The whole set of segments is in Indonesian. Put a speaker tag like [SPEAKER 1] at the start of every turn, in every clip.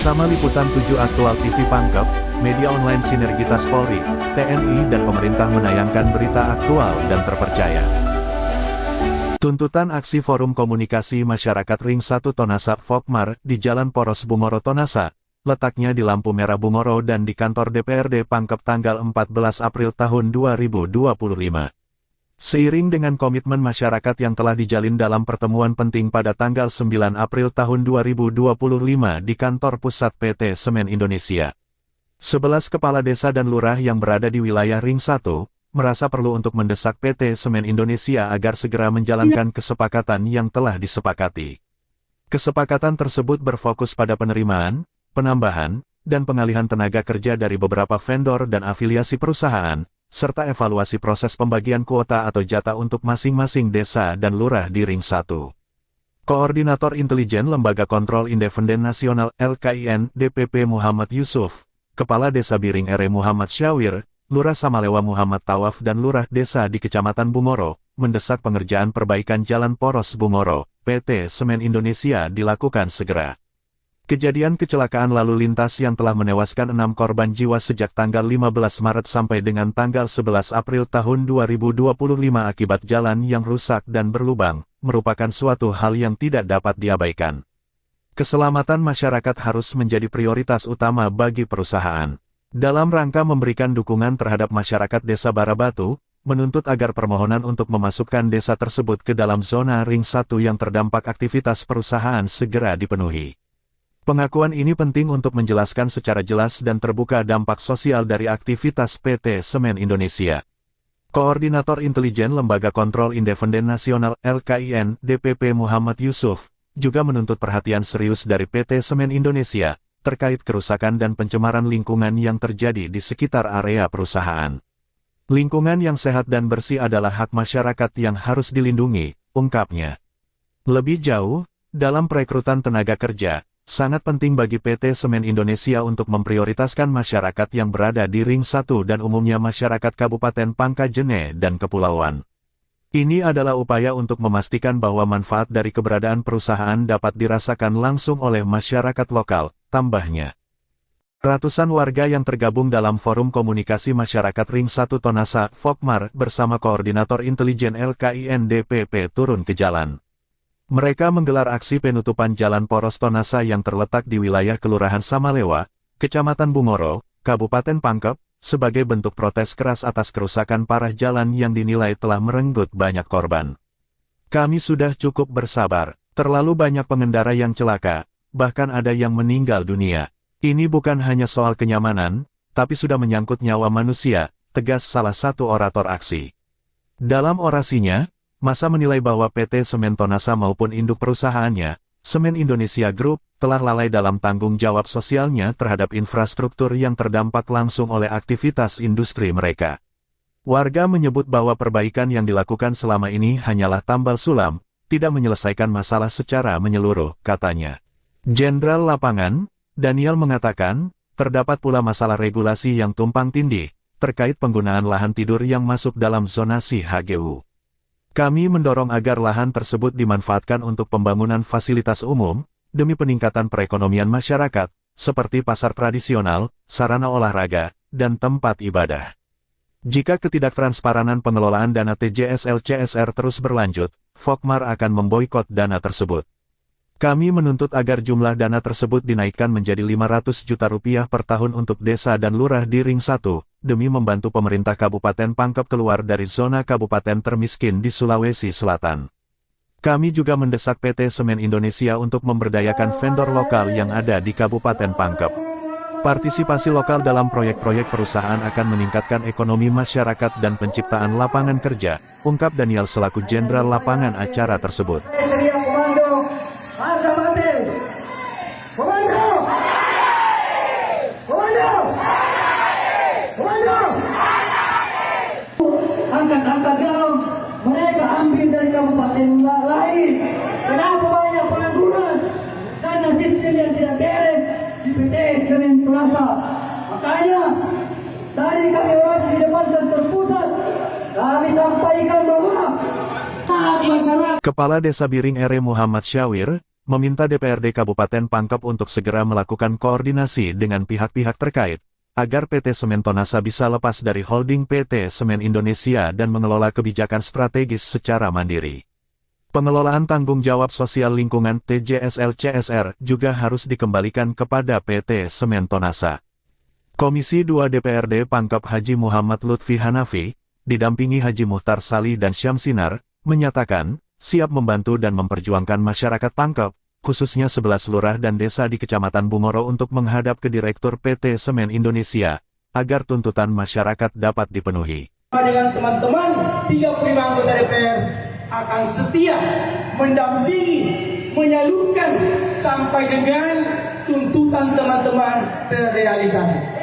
[SPEAKER 1] Bersama liputan 7 aktual TV Pangkep, media online sinergitas Polri, TNI dan pemerintah menayangkan berita aktual dan terpercaya. Tuntutan aksi Forum Komunikasi Masyarakat Ring 1 Tonasa Fokmar di Jalan Poros Bungoro Tonasa, letaknya di lampu merah Bungoro dan di kantor DPRD Pangkep tanggal 14 April tahun 2025. Seiring dengan komitmen masyarakat yang telah dijalin dalam pertemuan penting pada tanggal 9 April tahun 2025 di kantor pusat PT Semen Indonesia. 11 kepala desa dan lurah yang berada di wilayah Ring 1, merasa perlu untuk mendesak PT Semen Indonesia agar segera menjalankan kesepakatan yang telah disepakati. Kesepakatan tersebut berfokus pada penerimaan, penambahan, dan pengalihan tenaga kerja dari beberapa vendor dan afiliasi perusahaan, serta evaluasi proses pembagian kuota atau jatah untuk masing-masing desa dan lurah di Ring 1. Koordinator Intelijen Lembaga Kontrol Independen Nasional LKIN DPP Muhammad Yusuf, Kepala Desa Biring RE Muhammad Syawir, Lurah Samalewa Muhammad Tawaf dan Lurah Desa di Kecamatan Bungoro, mendesak pengerjaan perbaikan Jalan Poros Bungoro, PT Semen Indonesia dilakukan segera. Kejadian kecelakaan lalu lintas yang telah menewaskan 6 korban jiwa sejak tanggal 15 Maret sampai dengan tanggal 11 April tahun 2025 akibat jalan yang rusak dan berlubang, merupakan suatu hal yang tidak dapat diabaikan. Keselamatan masyarakat harus menjadi prioritas utama bagi perusahaan. Dalam rangka memberikan dukungan terhadap masyarakat Desa Barabatu, menuntut agar permohonan untuk memasukkan desa tersebut ke dalam zona Ring 1 yang terdampak aktivitas perusahaan segera dipenuhi. Pengakuan ini penting untuk menjelaskan secara jelas dan terbuka dampak sosial dari aktivitas PT Semen Indonesia. Koordinator Intelijen Lembaga Kontrol Independen Nasional LKIN DPP Muhammad Yusuf, juga menuntut perhatian serius dari PT Semen Indonesia, terkait kerusakan dan pencemaran lingkungan yang terjadi di sekitar area perusahaan. Lingkungan yang sehat dan bersih adalah hak masyarakat yang harus dilindungi, ungkapnya. Lebih jauh, dalam perekrutan tenaga kerja, sangat penting bagi PT Semen Indonesia untuk memprioritaskan masyarakat yang berada di Ring 1 dan umumnya masyarakat Kabupaten Pangkajene dan Kepulauan. Ini adalah upaya untuk memastikan bahwa manfaat dari keberadaan perusahaan dapat dirasakan langsung oleh masyarakat lokal, tambahnya. Ratusan warga yang tergabung dalam Forum Komunikasi Masyarakat Ring 1 Tonasa Fokmar bersama Koordinator Intelijen LKIN DPP turun ke jalan. Mereka menggelar aksi penutupan Jalan Poros Tonasa yang terletak di wilayah Kelurahan Samalewa, Kecamatan Bungoro, Kabupaten Pangkep, sebagai bentuk protes keras atas kerusakan parah jalan yang dinilai telah merenggut banyak korban. Kami sudah cukup bersabar, terlalu banyak pengendara yang celaka, bahkan ada yang meninggal dunia. Ini bukan hanya soal kenyamanan, tapi sudah menyangkut nyawa manusia, tegas salah satu orator aksi. Dalam orasinya, massa menilai bahwa PT Semen Tonasa maupun induk perusahaannya, Semen Indonesia Group, telah lalai dalam tanggung jawab sosialnya terhadap infrastruktur yang terdampak langsung oleh aktivitas industri mereka. Warga menyebut bahwa perbaikan yang dilakukan selama ini hanyalah tambal sulam, tidak menyelesaikan masalah secara menyeluruh, katanya. Jenderal Lapangan, Daniel mengatakan, terdapat pula masalah regulasi yang tumpang tindih, terkait penggunaan lahan tidur yang masuk dalam zonasi HGU. Kami mendorong agar lahan tersebut dimanfaatkan untuk pembangunan fasilitas umum, demi peningkatan perekonomian masyarakat, seperti pasar tradisional, sarana olahraga, dan tempat ibadah. Jika ketidaktransparan pengelolaan dana TJSL-CSR terus berlanjut, Fokmar akan memboikot dana tersebut. Kami menuntut agar jumlah dana tersebut dinaikkan menjadi 500 juta rupiah per tahun untuk desa dan lurah di Ring 1, demi membantu pemerintah Kabupaten Pangkep keluar dari zona kabupaten termiskin di Sulawesi Selatan. Kami juga mendesak PT Semen Indonesia untuk memberdayakan vendor lokal yang ada di Kabupaten Pangkep. Partisipasi lokal dalam proyek-proyek perusahaan akan meningkatkan ekonomi masyarakat dan penciptaan lapangan kerja, ungkap Daniel selaku Jenderal Lapangan acara tersebut.
[SPEAKER 2] Angkat-angkat jauh, mereka ambil dari kabupaten lain. Kenapa banyak pengangguran? Karena sistem yang tidak beres di PT Semen Tonasa. Makanya, dari kami orasi di depan kantor pusat, kami sampaikan bahwa
[SPEAKER 1] Kepala Desa Biring RE Muhammad Syawir, meminta DPRD Kabupaten Pangkep untuk segera melakukan koordinasi dengan pihak-pihak terkait, agar PT Semen Tonasa bisa lepas dari holding PT Semen Indonesia dan mengelola kebijakan strategis secara mandiri. Pengelolaan tanggung jawab sosial lingkungan TJSL-CSR juga harus dikembalikan kepada PT Semen Tonasa. Komisi 2 DPRD Pangkep Haji Muhammad Lutfi Hanafi, didampingi Haji Muhtar Salih dan Syamsinar, menyatakan, siap membantu dan memperjuangkan masyarakat Pangkep, khususnya 11 lurah dan desa di Kecamatan Bungoro untuk menghadap ke Direktur PT Semen Indonesia, agar tuntutan masyarakat dapat dipenuhi.
[SPEAKER 3] Dengan teman-teman 35 anggota DPR akan setia mendampingi, menyalurkan sampai dengan tuntutan teman-teman terrealisasi.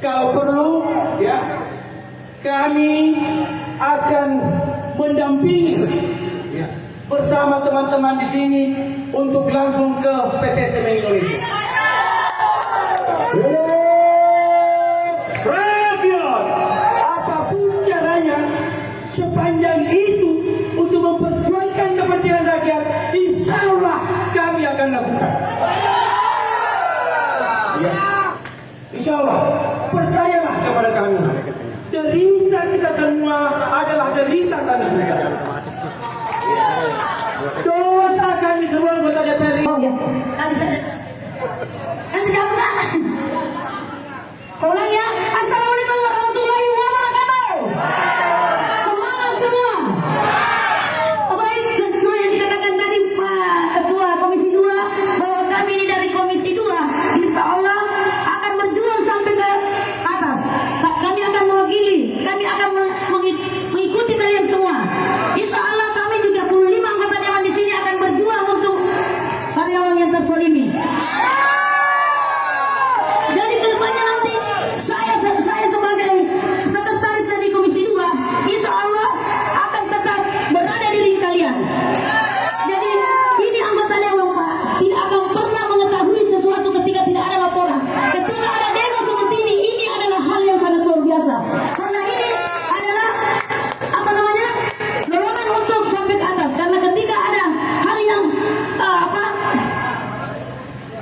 [SPEAKER 3] Kalau perlu, ya, kami akan mendampingi bersama teman-teman di sini untuk langsung ke PT Semen Indonesia. Rakyat, apapun caranya, sepanjang itu untuk memperjuangkan kepentingan rakyat, insya Allah kami akan lakukan. Ya. Insya Allah, percayalah kepada kami. Derita kita semua adalah derita kami. Dosa kami semua anggota DPR.
[SPEAKER 4] Oh ya, nanti saya. Nanti dapat. Seorang ya. Assalamualaikum warahmatullahi wabarakatuh. Semangat semua. Baik, sesuai yang dikatakan tadi Pak Ketua Komisi 2 bahwa kami ini dari Komisi 2, insya Allah akan berjuang sampai ke atas. Kami akan mewakili, kami akan mengikuti kalian semua. Insya Allah kami 35 anggota dewan di sini akan berjuang untuk karyawan yang terzalimi. Jadi kedepannya nanti saya sebagai sekretaris dari Komisi 2, insya Allah akan tetap berada di ring kalian. Jadi ini anggota dewan Pak tidak akan pernah mengetahui sesuatu ketika tidak ada laporan. Ketika ada demo seperti ini adalah hal yang sangat luar biasa. Karena ini adalah apa namanya dorongan untuk sampai ke atas. Karena ketika ada hal yang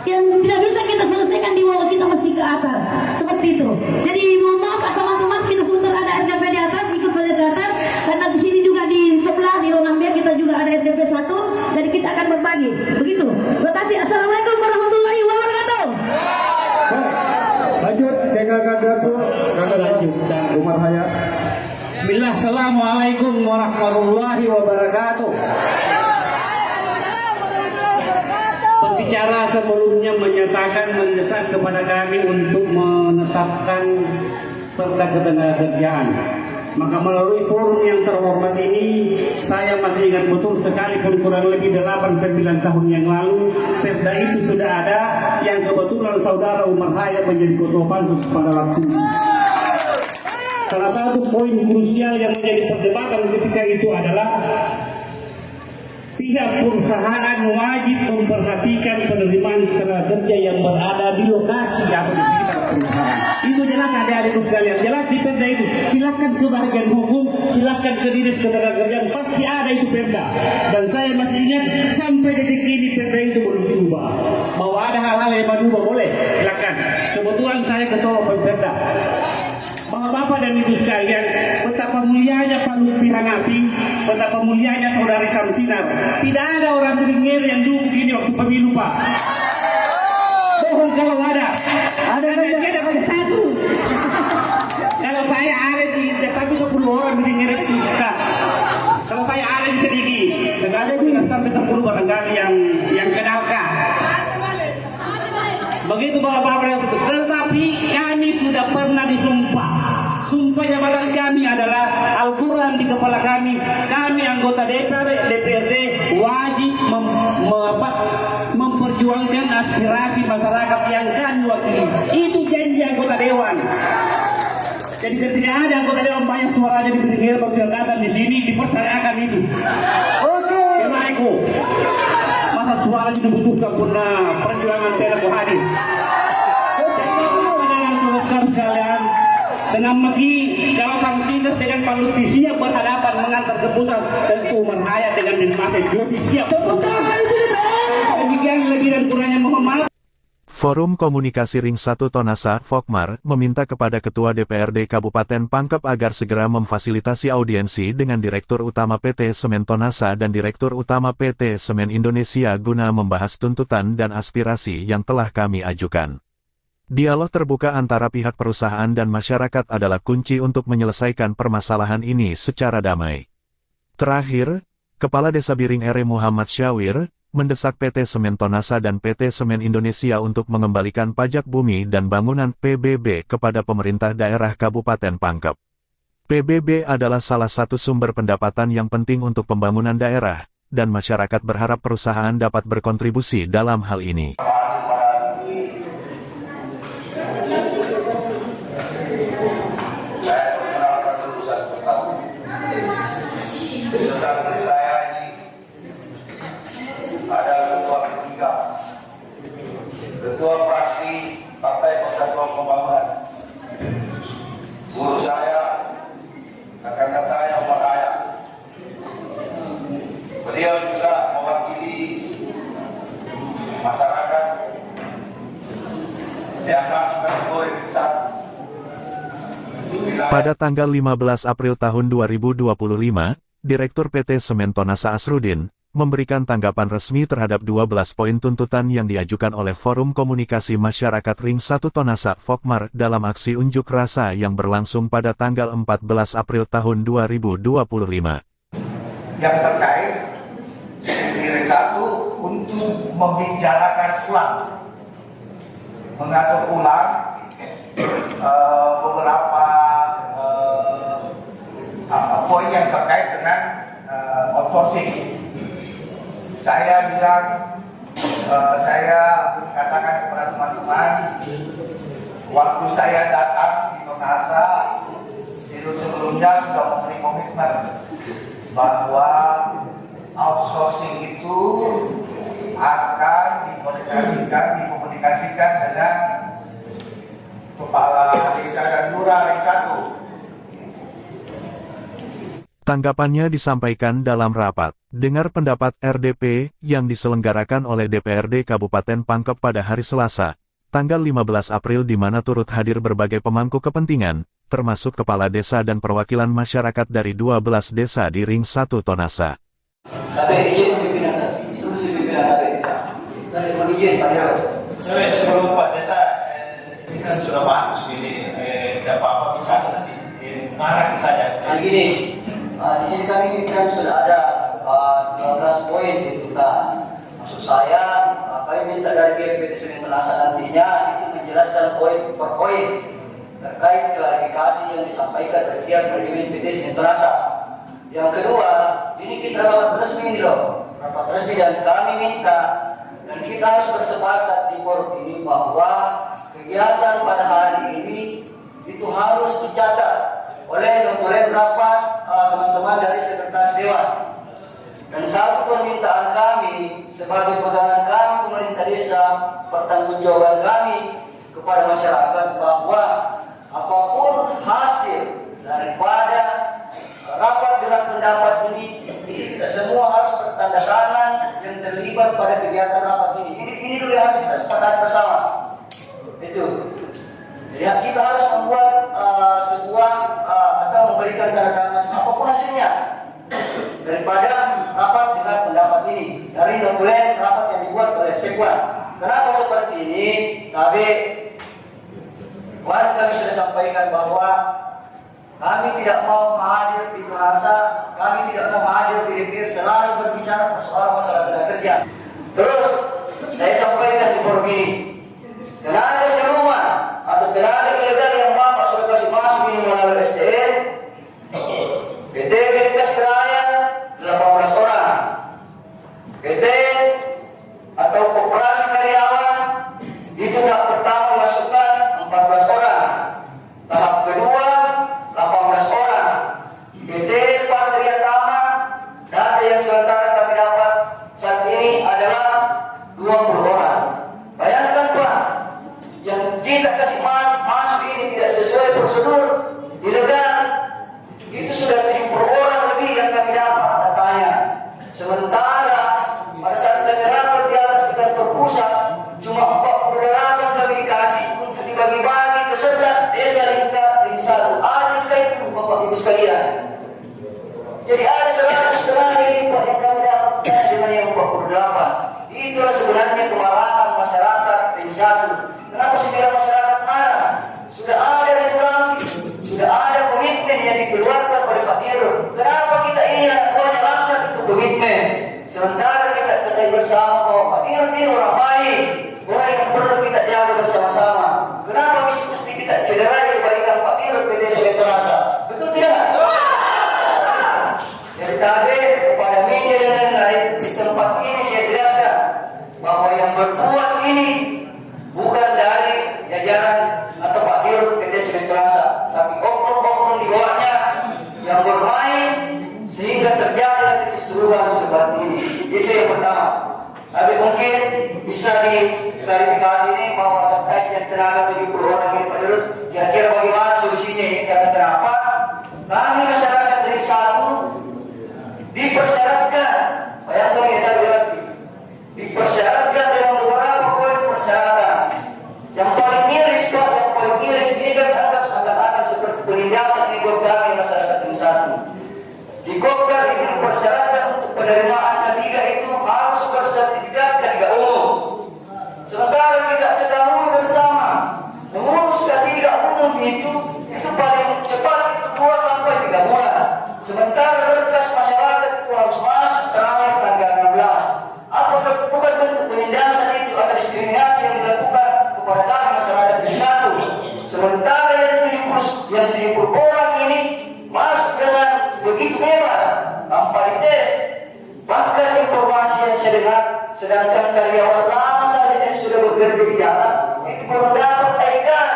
[SPEAKER 4] yang tidak bisa kita selesaikan di bawah, kita mesti ke atas. Seperti itu. Jadi mohon maaf Pak teman-teman, kita sebentar ada RDP di atas, ikut saja ke atas. Karena di sini juga di sebelah di ruangan B kita juga ada RDP 1. Jadi kita akan berbagi. Begitu. Terima kasih. Assalamualaikum warahmatullahi wabarakatuh.
[SPEAKER 3] Lanjut, lanjut. Umar Hayat.
[SPEAKER 5] Bismillah, Assalamualaikum warahmatullahi wabarakatuh. Pembicara sebelumnya menyatakan mendesak kepada kami untuk menetapkan perda ketenagakerjaan. Maka melalui forum yang terhormat ini, saya masih ingat betul sekalipun kurang lebih 8-9 tahun yang lalu, perda itu sudah ada, yang kebetulan saudara Umar Hayat menjadi ketua pansus pada waktu itu. Salah satu poin krusial yang menjadi perdebatan ketika itu adalah pihak perusahaan wajib memperhatikan penerimaan tenaga kerja yang berada di lokasi atau di sekitar perusahaan. Itu jelas adik-adikku sekalian, jelas di perda itu. Silakan ke bagian hukum, silakan ke dinas ketenagakerjaan, pasti ada itu perda. Dan saya masih ingat sampai detik ini perda itu belum diubah. Bahwa ada hal-hal yang berubah boleh, silakan. Kebetulan saya ketua perda. Bapak dan Ibu sekalian, betapa mulianya Pak Lutfi Hanafi, betapa mulianya Saudari Syamsinar. Tidak ada orang Beringir yang duduk ini waktu pemilu Pak. Bohong kalau ada. Ada satu. Kalau saya ada di satu 10 orang Beringir itu suka. Kalau saya ada di sedikit, sekali bisa sampai 10 barangkali yang kenalkan. Begitu Bapak-Bapak, tetapi kami sudah pernah disumpah. Sumpah jabatan kami adalah Al-Quran di kepala kami. Kami anggota DPRD wajib memperjuangkan aspirasi masyarakat yang kami wakili. Itu janji anggota dewan. Jadi ketika ada anggota dewan banyak suaranya didengar atau datang di sini dipertanyakan itu. Oke. Kenaiku. Masa suaranya dibutuhkan karena perjuangan tidak hadir. Jadi sekalian, Tengah Megi, kalau sang sinar dengan Pak Lutfi siap berhadapan mengantar ke pusat, tentu Marhaya dengan Denmases lebih siap. Demikian lebih dan kurangnya mohon maaf.
[SPEAKER 1] Forum Komunikasi Ring 1 Tonasa, Fokmar, meminta kepada Ketua DPRD Kabupaten Pangkep agar segera memfasilitasi audiensi dengan Direktur Utama PT Semen Tonasa dan Direktur Utama PT Semen Indonesia guna membahas tuntutan dan aspirasi yang telah kami ajukan. Dialog terbuka antara pihak perusahaan dan masyarakat adalah kunci untuk menyelesaikan permasalahan ini secara damai. Terakhir, Kepala Desa Biring R. Muhammad Syawir, mendesak PT Semen Tonasa dan PT Semen Indonesia untuk mengembalikan pajak bumi dan bangunan PBB kepada pemerintah daerah Kabupaten Pangkep. PBB adalah salah satu sumber pendapatan yang penting untuk pembangunan daerah, dan masyarakat berharap perusahaan dapat berkontribusi dalam hal ini.
[SPEAKER 6] Ketua fraksi Partai Persatuan Pembangunan, guru saya, kakak saya Umar Aya. Beliau juga mewakili masyarakat yang masuk kategori besar.
[SPEAKER 1] Pada tanggal 15 April tahun 2025, Direktur PT Semen Tonasa Asrudin memberikan tanggapan resmi terhadap 12 poin tuntutan yang diajukan oleh Forum Komunikasi Masyarakat Ring 1 Tonasa Fokmar dalam aksi unjuk rasa yang berlangsung pada tanggal 14 April tahun 2025.
[SPEAKER 6] Yang terkait di Ring 1 untuk membicarakan ulang, mengatur ulang beberapa poin yang terkait dengan outsourcing. Saya bilang, saya katakan kepada teman-teman, waktu saya datang di Tonasa, sebelumnya sudah memberi komitmen bahwa outsourcing itu akan dikomunikasikan dengan Kepala Desa dan Lurah Ring 1.
[SPEAKER 1] Tanggapannya disampaikan dalam rapat dengar pendapat RDP yang diselenggarakan oleh DPRD Kabupaten Pangkep pada hari Selasa, tanggal 15 April di mana turut hadir berbagai pemangku kepentingan, termasuk kepala desa dan perwakilan masyarakat dari 12 desa di Ring 1 Tonasa.
[SPEAKER 2] Tapi izin pimpinan tadi, instruksi pimpinan tadi. Dari mohon izin Pak Dirut.
[SPEAKER 3] Sebelum Pak Desa, ini kan sudah bagus ini, tidak apa-apa bicara nanti, mengarah saja.
[SPEAKER 2] Gini, di sini kami kan sudah ada 12 poin tuntutan. Maksud saya, kami minta dari pihak PT Semen Tonasa nantinya itu menjelaskan poin per poin terkait klarifikasi yang disampaikan dari pihak manajemen PT Semen Tonasa. Yang kedua, ini kita rapat resmi loh, rapat resmi dan kami minta dan kita harus bersepakat di forum ini bahwa kegiatan pada hari ini itu harus dicatat oleh notulen rapat teman-teman dari Sekretaris Dewan. Dan satu permintaan kami sebagai pegangan kami pemerintah desa, pertanggungjawaban kami kepada masyarakat bahwa apapun hasil daripada rapat dengan pendapat ini kita semua harus bertanda tangan yang terlibat pada kegiatan rapat ini. Ini dulu yang harus kita sepakati bersama. Itu. Ya, kita harus membuat sebuah atau memberikan tanda tangan apapun hasilnya daripada rapat dengan pendapat ini dari notulen rapat yang dibuat oleh Sekwan. Kenapa seperti ini? Kemarin kami sudah sampaikan bahwa kami tidak mau hadir di Tonasa, kami tidak mau hadir di DPR selalu berbicara soal masalah tenaga kerja. Terus saya sampaikan di forum ini, tenaga serumah atau tenaga ilegal yang Bapak sudah kasih masuk ini melalui SDM, PT Beritas Kerajaan 18 orang, PT atau Koperasi Karyawan itu tahap pertama masukkan 14 orang, tahap kedua 18 orang, PT Patria Tama data yang sementara kami dapat saat ini adalah 20 orang. Bayangkan Pak, yang kita kasih masuk ini tidak sesuai prosedur, saat kami rapat di atas di kantor pusat, cuma 48 kami dikasih untuk dibagi-bagi ke 11 desa ring 1. Adilkah itu Bapak Ibu sekalian? Jadi ada 100 tenaga ini Pak yang kami dapatkan dengan yang 48. Itulah sebenarnya kemarahan masyarakat ring 1. Kenapa segera masyarakat marah? Sudah ada regulasi, sudah ada komitmen yang dikeluarkan oleh Pak Dirut. Kenapa kita ini anak buahnya langgar itu komitmen? Sementara kita ketahui bersama bahwa Pak Dirut ini orang baik, orang yang perlu kita jaga bersama-sama. Kenapa mesti kita cederai kebaikan Pak Dirut PT Semen Tonasa? Betul tidak? Jadi tadi kepada media dan lain-lain di tempat ini saya jelaskan bahwa yang berbuat ini bukan dari jajaran atau Pak Dirut PT Semen Tonasa, tapi oknum-oknum di bawahnya yang bermain sehingga terjadi keseluruhan seperti ini. Itu yang pertama. Tapi mungkin bisa diklarifikasi ini bahwa terkait yang tenaga 70 orang ini Pak Dirut, kira-kira bagaimana solusinya ini? Karena kenapa? Kami masyarakat dari 1 dipersyaratkan, bayangkan kita berarti dipersyaratkan dengan beberapa poin persyaratan. Yang paling miris Pak, yang paling miris ini kan anggap seakan-akan seperti penindasan di Golkar masyarakat ring 1. Di Golkar ini dipersyaratkan untuk penerimaan K3 itu harus bersertifikat K3 umum. Sementara kita ketahui bersama mengurus K3 umum itu paling cepat itu 2 sampai 3 bulan. Sementara berkas masyarakat itu harus masuk terakhir tanggal 16. Apakah bukan bentuk penindasan itu atau diskriminasi yang dilakukan kepada kami masyarakat ring 1? Sementara yang 70 orang ini masuk dengan begitu bebas tanpa dites. Bahkan informasi yang saya dengar, sedangkan karyawan lama saja yang sudah bekerja di jalan itu belum dapat ID card.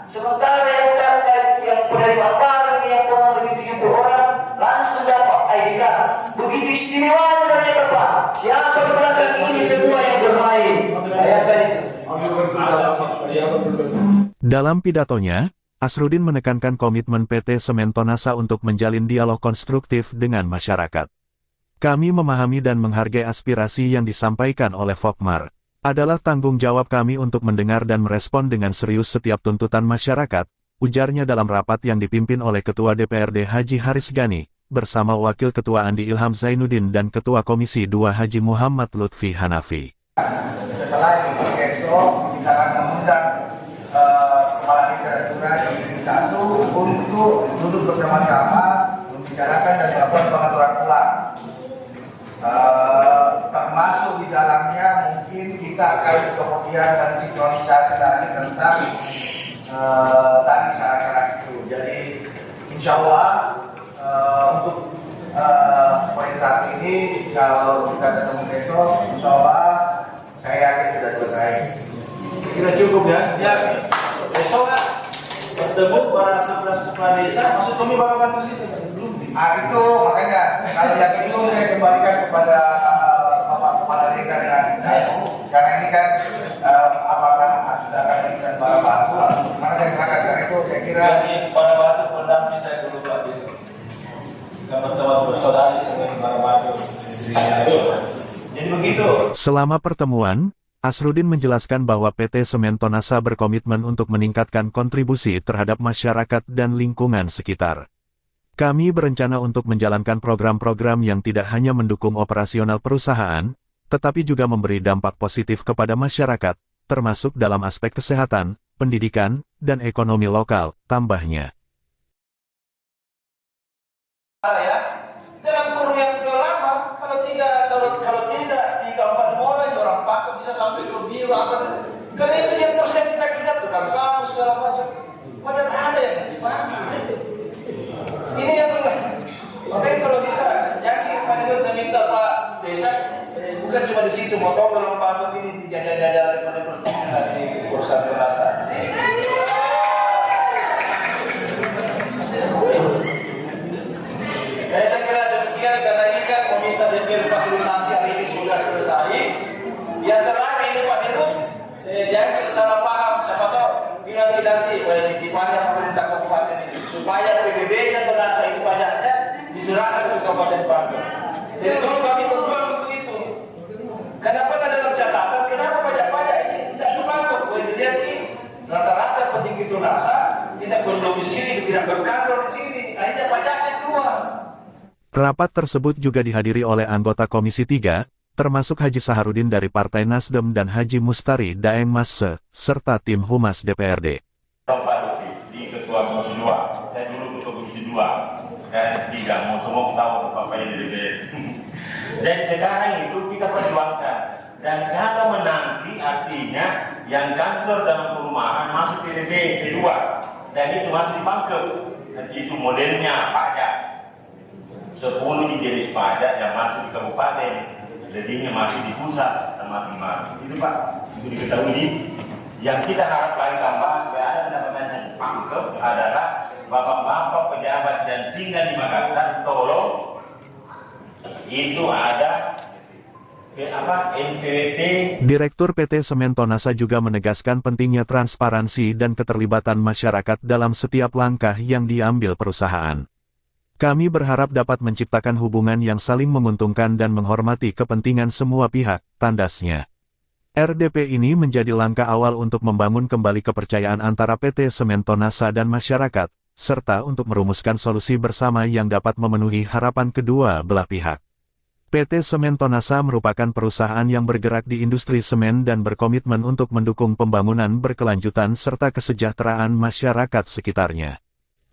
[SPEAKER 2] Sementara yang penerima barang yang kurang lebih 70 orang langsung dapat ID card. Begitu istimewanya mereka Pak. Siapa di belakang ini semua yang bermain? Bayangkan itu.
[SPEAKER 1] Dalam pidatonya, Asrudin menekankan komitmen PT Semen Tonasa untuk menjalin dialog konstruktif dengan masyarakat. Kami memahami dan menghargai aspirasi yang disampaikan oleh Fokmar. Adalah tanggung jawab kami untuk mendengar dan merespon dengan serius setiap tuntutan masyarakat, ujarnya dalam rapat yang dipimpin oleh Ketua DPRD Haji Haris Gani, bersama Wakil Ketua Andi Ilham Zainuddin dan Ketua Komisi 2 Haji Muhammad Lutfi Hanafi.
[SPEAKER 6] Setelah itu besok kita akan mengundang kepala literatura di ring 1 untuk duduk bersama-sama membicarakan dan melakukan pengaturan ulang. Termasuk di dalamnya mungkin kita akan kemudian mensinkronisasi lagi tentang tadi syarat-syarat itu. Jadi insya Allah untuk poin saat ini kalau kita ketemu besok insya Allah saya yakin sudah selesai.
[SPEAKER 3] Kira cukup ya? Ya. Besok bertemu para 11 kepala desa, maksud kami bakal bantu situ. Belum.
[SPEAKER 6] Itu makanya kalau yang itu saya kembalikan kepada Bapak Kepala Desa dengan karena ini kan apakah sudah akan diberikan para batu atau gimana saya serahkan karena itu saya kira
[SPEAKER 3] Jadi pada batu pendamping saya dulu Pak Dirut. Teman-teman bersaudari sebagai para batu. Jadi begitu.
[SPEAKER 1] Selama pertemuan, Asrudin menjelaskan bahwa PT Semen Tonasa berkomitmen untuk meningkatkan kontribusi terhadap masyarakat dan lingkungan sekitar. Kami berencana untuk menjalankan program-program yang tidak hanya mendukung operasional perusahaan, tetapi juga memberi dampak positif kepada masyarakat, termasuk dalam aspek kesehatan, pendidikan, dan ekonomi lokal, tambahnya.
[SPEAKER 3] Ya, dalam kurun yang lama, kalau tidak 3-4 orang orang pakai bisa sampai ke biru apa. Karena itu yang terus kita tukang sapu segala macam. Padahal ada yang dipakai. Ini yang makanya kalau bisa jangan pada minta Pak Desa bukan cuma di situ motor dalam patung ini dijajah-jajah di perusahaan terasa. Saya kira demikian karena ini kan meminta DPR fasilitasi hari ini sudah selesai. Yang terakhir ini Pak Dirut, jangan salah paham, siapa tahu nanti titipannya pemerintah kabupaten ini supaya PBB dan Tonasa itu pajaknya diserahkan ke Kabupaten Bandung. Jadi dulu kami berjuang untuk itu. Tonasa tidak berdomisili, tidak berkantor di sini, akhirnya pajaknya keluar.
[SPEAKER 1] Rapat tersebut juga dihadiri oleh anggota Komisi 3, termasuk Haji Saharudin dari Partai Nasdem dan Haji Mustari Daeng Masse, serta tim Humas DPRD.
[SPEAKER 7] Pak Lutfi di Ketua Komisi 2, saya dulu Ketua Komisi 2, sekarang 3, mau semua tahu apa yang di DPR. Dan sekarang itu kita perjuangkan. Dan kalau menanti artinya yang kantor dalam perumahan masuk PDB kedua, dan itu masuk di Pangkep. Nanti itu modelnya pajak. 10 di jenis pajak yang masuk di kabupaten, lebihnya masih di pusat dan masing-masing. Itu Pak, itu diketahui ini. Yang kita harap lagi tambah supaya ada pendapatan yang Pangkep adalah bapak-bapak pejabat dan tinggal di Makassar, tolong itu ada NPWP.
[SPEAKER 1] Direktur PT Semen Tonasa juga menegaskan pentingnya transparansi dan keterlibatan masyarakat dalam setiap langkah yang diambil perusahaan. Kami berharap dapat menciptakan hubungan yang saling menguntungkan dan menghormati kepentingan semua pihak, tandasnya. RDP ini menjadi langkah awal untuk membangun kembali kepercayaan antara PT Semen Tonasa dan masyarakat, serta untuk merumuskan solusi bersama yang dapat memenuhi harapan kedua belah pihak. PT Semen Tonasa merupakan perusahaan yang bergerak di industri semen dan berkomitmen untuk mendukung pembangunan berkelanjutan serta kesejahteraan masyarakat sekitarnya.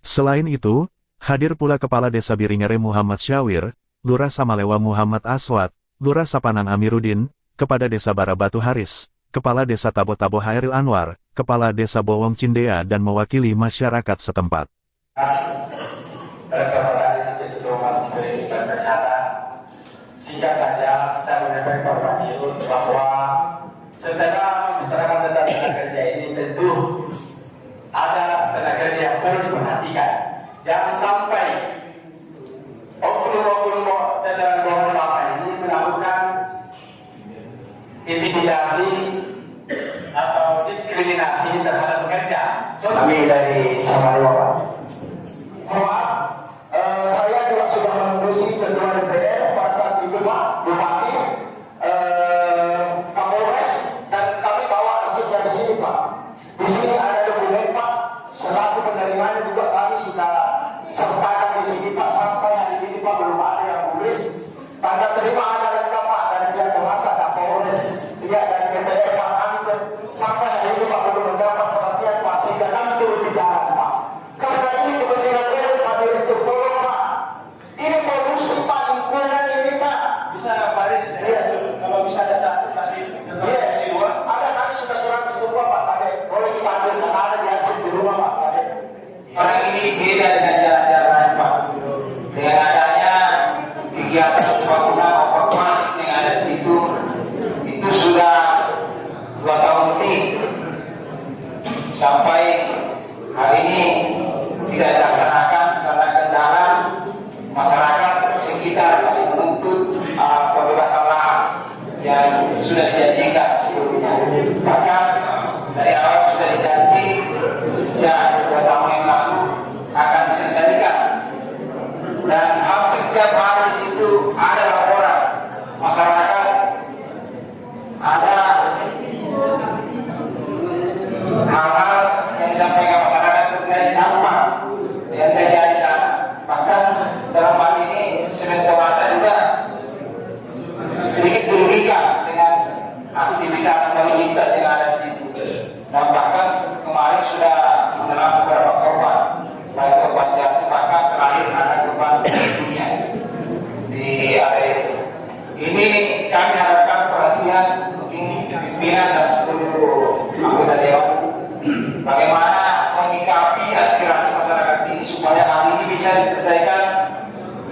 [SPEAKER 1] Selain itu, hadir pula Kepala Desa Biringere Muhammad Syawir, Lurah Samalewa Muhammad Aswad, Lurah Sapanang Amiruddin, Kepada Desa Barabatu Haris, Kepala Desa Tabo-Tabo Hairil Anwar, Kepala Desa Bowong Cindea dan mewakili masyarakat setempat.
[SPEAKER 3] Pada kesempatan ini jadi semua Menteri dan Kesehatan, singkat saja saya menyampaikan kepada Pak Dirut bahwa setelah membicarakan tentang tenaga kerja ini tentu ada tenaga kerja yang perlu diperhatikan. Jangan sampai oknum-oknum jajaran bawah bapak ini melakukan intimidasi atau diskriminasi terhadap pekerja. Kami dari Samalewa Pak. Saya juga sudah mengurusi ketua DPR pada saat itu Pak Bupati, Kapolres, dan kami bawa arsipnya di sini Pak. Di sini ada dokumen Pak, selaku penerimaan juga kami sudah sertakan di sini Pak. Sampai hari ini Pak belum ada yang tulis. Tanda terima ada lengkap Pak dari pihak penguasa Kapolres, pihak dari DPR Pak. Kami sampai hari ini Pak belum mendapat perhatian Pak, sehingga kami turun di jalan Pak. Karena ini kepentingan Pak Direktur, tolong Pak. Ini polusi Pak, lingkungan ini Pak. Bisa Paris, ya, kalau bisa ada satu kasih. Iya, ada kami sudah surat ke semua Pak Kade. Boleh dipanggil, karena ada di hasil di rumah Pak Kade. Orang ini beda dengan jalan-jalan lain Pak. Dengan adanya kegiatan pembangunan overpass yang ada di situ, itu sudah 2 tahun lebih. Sampai hari ini tidak dilaksanakan karena kendala masyarakat sekitar masih menuntut pembebasan lahan yang sudah dijanjikan sebelumnya. Bahkan dari awal sudah dijanji sejak 2 tahun yang lalu akan diselesaikan. Dan hampir tiap hari di situ ada laporan masyarakat, ada hal-hal yang disampaikan masyarakat terkait dampak yang terjadi di sana. Bahkan dalam hal ini Semen Tonasa juga sedikit dirugikan dengan aktivitas lalu lintas yang ada di situ. Dan bahkan kemarin sudah menelan beberapa korban, baik korban jatuh, bahkan terakhir ada korban dunia di area itu. Ini kami harapkan perhatian mungkin pimpinan dan seluruh anggota dewan bagaimana menyikapi aspirasi masyarakat ini supaya hal ini bisa diselesaikan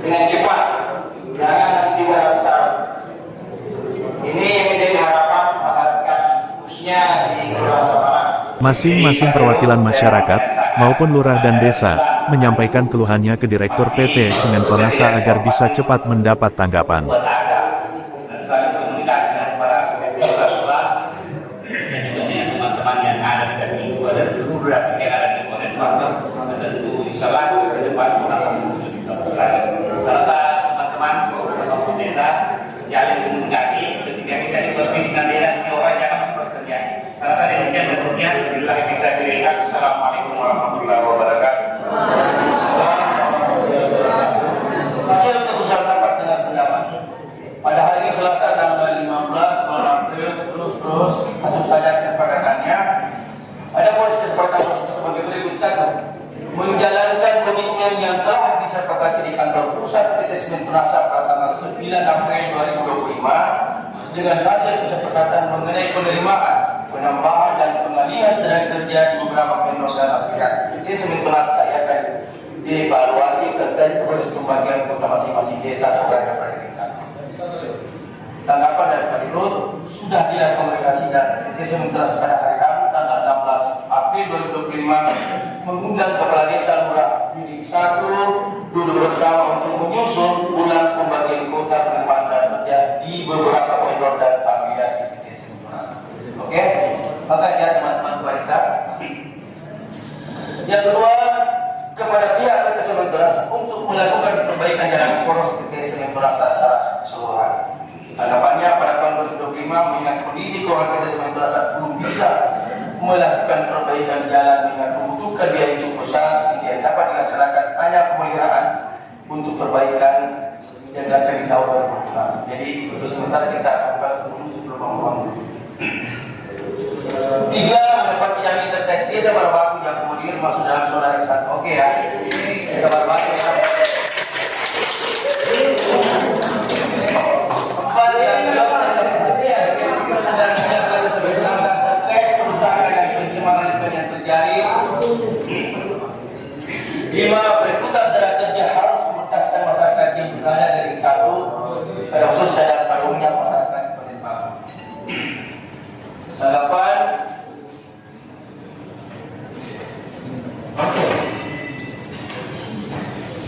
[SPEAKER 3] dengan cepat, jangan diberlakukan. Ini yang menjadi harapan masyarakat khususnya di Kelurahan Sapanang.
[SPEAKER 1] Masing-masing perwakilan masyarakat, maupun lurah dan desa, menyampaikan keluhannya ke Direktur PT Semen Tonasa agar bisa cepat mendapat tanggapan.
[SPEAKER 7] Dan saling komunikasi dengan para pusat-pusat, dan juga dengan teman-teman yang ada di Kacil 2 dan seluruh yang ada di Kabupaten Pangkep, dan tentu insya Allah ke depan orang akan menuju di Kabupaten. Serta teman-teman di desa jalin komunikasi ketika bisa dipervisi nanti dan orang jangan bekerja. Serta demikian dan seterusnya, bila bisa dilihat. Assalamualaikum.
[SPEAKER 3] Tunasa pada tanggal 9 April 2025 dengan hasil kesepakatan mengenai penerimaan, penambahan dan pengalihan tenaga kerja di beberapa vendor dan aplikasi. PT Semen Tunasa akan dievaluasi terkait proses pembagian kota masing-masing desa terhadap desa. Tanggapan dari Pak Dirut sudah dilakukan komunikasi dan PT Semen Tunasa pada hari Rabu tanggal 16 April 2025 mengundang kepala desa lurah bilik 1 duduk bersama untuk menyusun ulang pembagian kota penerimaan dan kerja di beberapa koridor dan afiliasi PT Semen Tunasa. Oke, maka ya teman-teman Faisal. Yang kedua, kepada pihak PT Semen Tunasa untuk melakukan perbaikan jalan poros PT Semen Tunasa secara keseluruhan. Harapannya pada tahun 2025 mengingat kondisi keuangan PT Semen Tunasa belum bisa melakukan perbaikan jalan dengan membutuhkan biaya cukup besar sehingga dapat dilaksanakan hanya pemeliharaan untuk perbaikan yang akan di tahun 2025. Jadi untuk sementara kita akan menutup lubang-lubang. 3. Menepati janji terkait desa Barbatu yang kemudian masuk dalam zona riset. Oke ya, desa Barbatu ya. 4. Yang dilakukan dan yang sebelumnya terkait perusahaan dan pencemaran yang terjadi. 5. Perekrutan tenaga kerja harus memutaskan masyarakat yang berada dari 1 pada khususnya dalam padungnya masyarakat penerima. 8.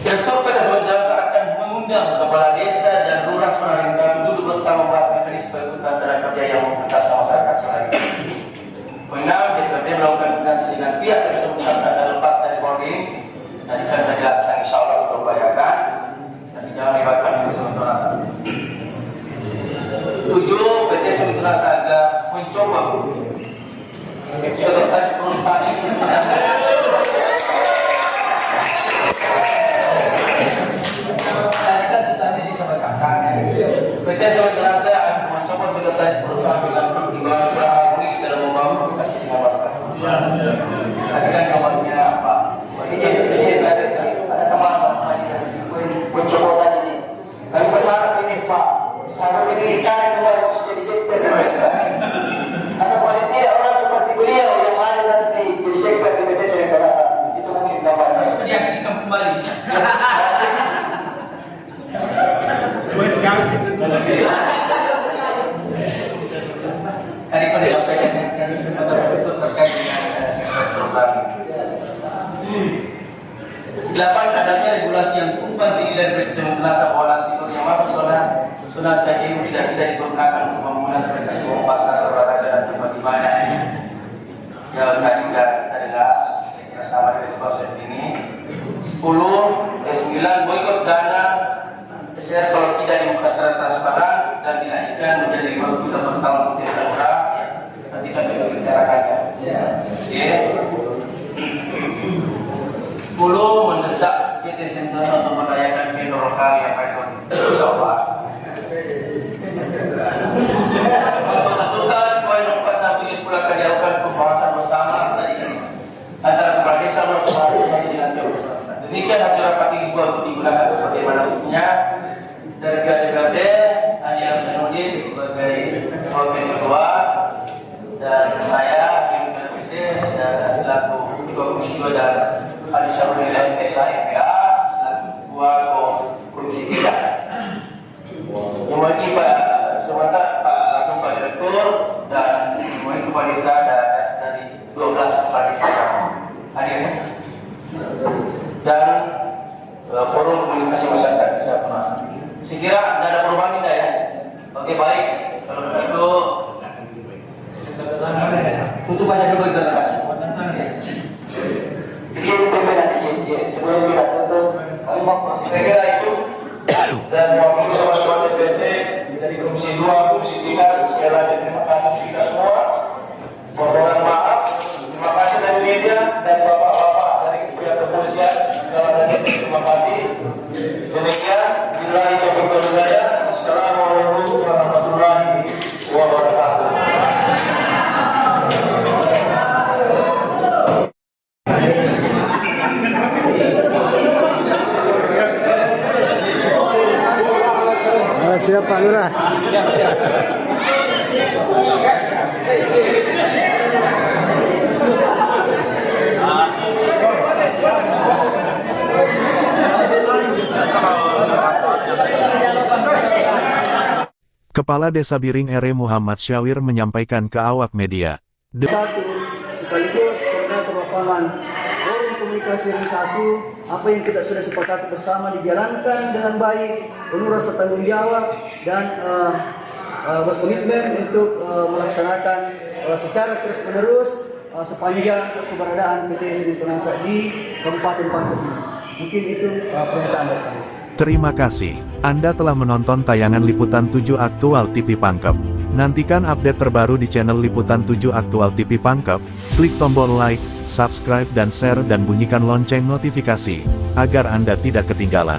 [SPEAKER 3] Direktur PT Semen Tunasa akan mengundang kepala desa dan lurah Senaring Satu duduk bersama membahas mekanisme perekrutan tenaga kerja yang memutaskan masyarakat Senaring. 6. DPRD melakukan koordinasi dengan pihak PT Semen Tunasa dan lepas dari holding. Tadi kan sudah jelaskan, insya Allah kita upayakan dan jangan melibatkan PT Semen Tunasa. 7. PT Semen Tunasa agar mencoba sekretaris perusahaan ini PT Semen Tunasa akan mencoba sekretaris perusahaan dengan pertimbangan harmonis dalam membangun komunikasi dengan masyarakat. Tadi kan nomornya apa? Ini ada teman-teman pencopotan ini. Kami berharap ini Pak, saya ini ikan yang harus jadi sektor. Karena paling tidak orang seperti beliau yang ada nanti jadi sektor di PT Semen Tunasa itu mungkin gambarnya. Dia akan kembali. Tadi pada sampaikan itu terkait dengan sektor perusahaan. 8. Adanya regulasi yang tumpang tinggi dari PT Semen Tunasa bahwa timur yang masuk zona saja tidak bisa digunakan untuk pembangunan investasi pasar olahraga dan tempat ibadah. Ya tadi sudah kita dengar, saya kira sama dengan proses ini. 10. 9. Boikot dana SR kalau tidak dibuka secara transparan dan dinaikkan menjadi 5 juta per tahun untuk desa lurah, nanti kan bisa bicarakannya. Oke. 10. Mendesak PT Semen Tunasa untuk mendayakan vendor lokal yang ikon. Insyaallah. Menentukan poin 4 dan 7 pula akan dilakukan pembahasan bersama antara kepala desa bersama dengan pihak. Demikian hasil rapat ini buat digunakan seperti mana mestinya. Dari pihak DPRD, Andi Hasanuddin sebagai wakil ketua dan saya Hakim Bisnis dan selaku ketua komisi 2 dan Ali Syarul Hilal Desa MPA selaku ketua komisi 3. Yang wajib sementara langsung Pak Direktur dan kemudian kepala desa dari 12 kepala desa hadir dan forum komunikasi masyarakat desa Tunasa. Saya kira tidak ada perubahan tidak ya? Oke baik. Kalau begitu untuk banyak dulu kita lakukan. Jadi perbedaan ini sebelum kita tutup kami mau saya kira itu dan mewakili teman-teman DPRD dari Komisi 2, Komisi 3 sekali lagi terima kasih kita semua.
[SPEAKER 8] Pak Lurah.
[SPEAKER 1] Kepala Desa Biring RE Muhammad Syawir menyampaikan ke awak media.
[SPEAKER 2] Satu, sekaligus koordinator lapangan forum komunikasi ring 1, apa yang kita sudah sepakati bersama dijalankan dengan baik, penuh rasa tanggung jawab dan berkomitmen untuk melaksanakan secara terus menerus sepanjang keberadaan PT Semen Tonasa di Kabupaten Pangkep ini. Mungkin itu pernyataan dari kami.
[SPEAKER 1] Terima kasih. Anda telah menonton tayangan Liputan 7 Aktual TV Pangkep. Nantikan update terbaru di channel Liputan 7 Aktual TV Pangkep. Klik tombol like, subscribe dan share dan bunyikan lonceng notifikasi, agar Anda tidak ketinggalan.